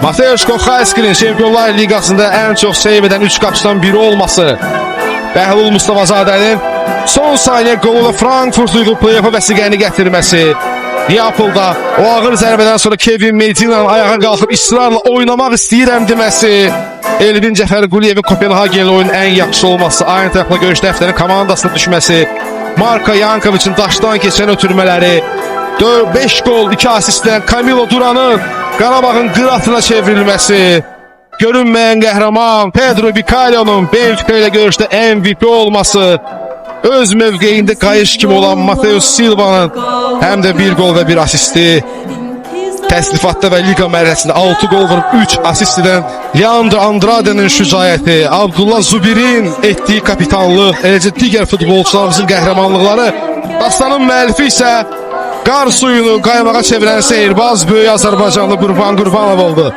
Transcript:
Mateusz Kochaysky'nin Şampiyonlar Liqasında ən çox seyv edən 3 qapıçıdan biri olması, Bəhlul Mustafazadənin son saniyə qoluyla Frankfurtu yığıb play-off'a vəsiqəni gətirməsi, Neapolda o ağır zərbədən sonra Kevin Medina'nın ayağa qalxıb israrla oynamaq istəyirəm deməsi, Elvin Cəfərquliyevin Kopenhagenli oyunun ən yaxşı olması, Eintrachtla görüşdə həftənin komandasına düşməsi, Marko Yankovic'in daşdan keçən ötürmələri, 5 gol, 2 asistdən Camilo Duran'ın Qarabağın qıratına çevrilməsi, görünməyən qəhrəman Pedro Bicalio'nun Benfica ilə görüşdə MVP olması, öz mövqeyində qayış kimi olan Mateus Silva'nın həm də 1 gol və 1 asisti, təsnifatda və liqa mərhələsində 6 gol vurub 3 asist edən Leandro Andrade'nin şücaəti, Abdullah Zubir'in etdiyi kapitanlıq, eləcə digər futbolçularımızın qəhrəmanlıqları, dastanın müəllifi isə qar suyunu qaymağa çevirən seyirbaz böyük Azərbaycanlı Qurban Qurbanov oldu.